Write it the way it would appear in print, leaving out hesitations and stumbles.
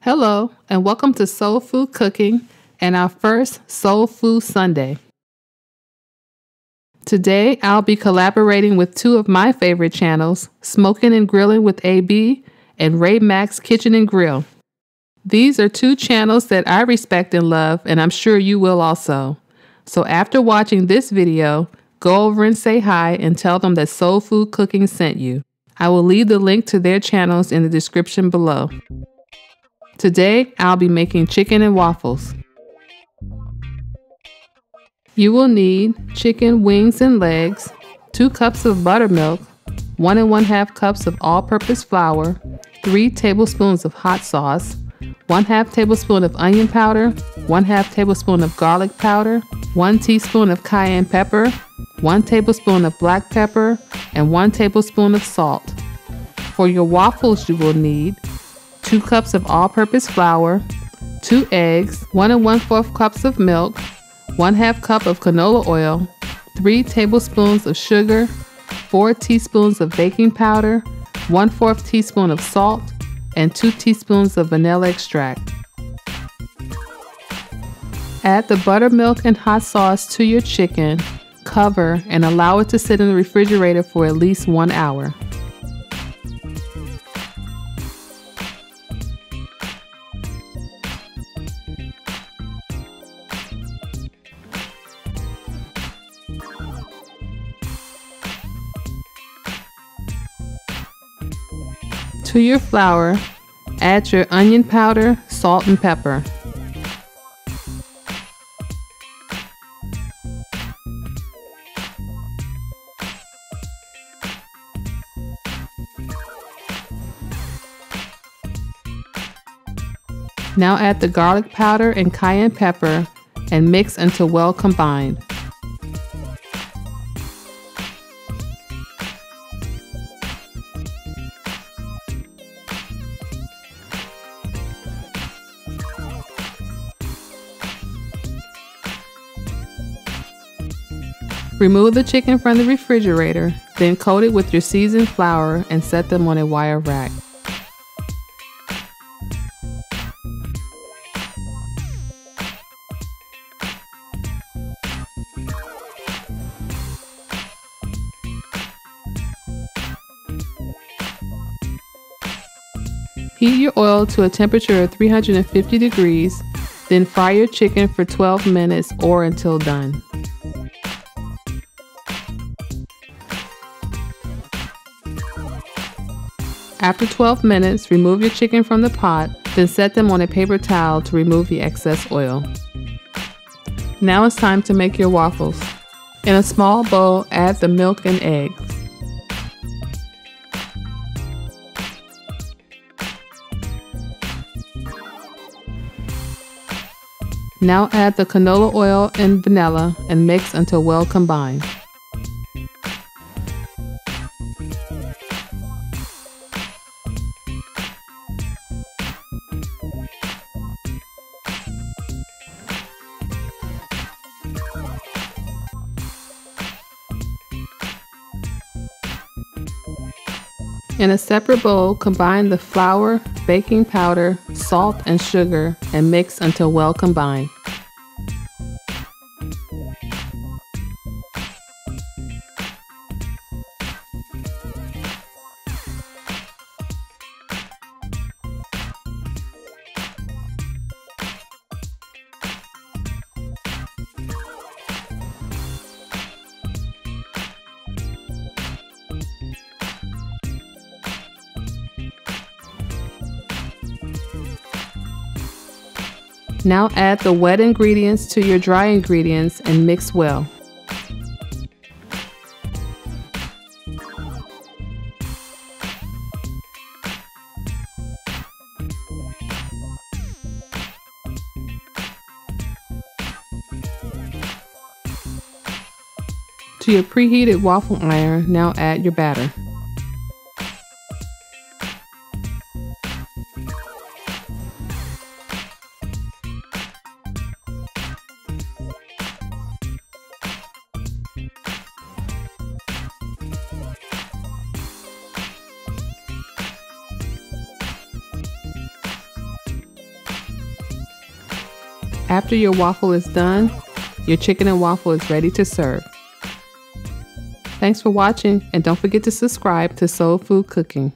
Hello, and welcome to Soul Food Cooking and our first Soul Food Sunday. Today, I'll be collaborating with two of my favorite channels, Smokin Grillin with AB and Ray Mack's Kitchen and Grill. These are two channels that I respect and love, and I'm sure you will also. So after watching this video, go over and say hi and tell them that Soul Food Cooking sent you. I will leave the link to their channels in the description below. Today, I'll be making chicken and waffles. You will need chicken wings and legs, 2 cups of buttermilk, 1 1/2 cups of all-purpose flour, 3 tablespoons of hot sauce, 1/2 tablespoon of onion powder, 1/2 tablespoon of garlic powder, 1 teaspoon of cayenne pepper, 1 tablespoon of black pepper, and 1 tablespoon of salt. For your waffles, you will need 2 cups of all-purpose flour, 2 eggs, 1 1/4 cups of milk, 1/2 cup of canola oil, 3 tablespoons of sugar, 4 teaspoons of baking powder, 1/4 teaspoon of salt, and 2 teaspoons of vanilla extract. Add the buttermilk and hot sauce to your chicken, cover, and allow it to sit in the refrigerator for at least 1 hour. To your flour, add your onion powder, salt, and pepper. Now add the garlic powder and cayenne pepper and mix until well combined. Remove the chicken from the refrigerator, then coat it with your seasoned flour and set them on a wire rack. Heat your oil to a temperature of 350 degrees, then fry your chicken for 12 minutes or until done. After 12 minutes, remove your chicken from the pot, then set them on a paper towel to remove the excess oil. Now it's time to make your waffles. In a small bowl, add the milk and eggs. Now add the canola oil and vanilla and mix until well combined. In a separate bowl, combine the flour, baking powder, salt, and sugar and mix until well combined. Now add the wet ingredients to your dry ingredients and mix well. To your preheated waffle iron, now add your batter. After your waffle is done, your chicken and waffle is ready to serve. Thanks for watching, and don't forget to subscribe to Soul Food Cooking.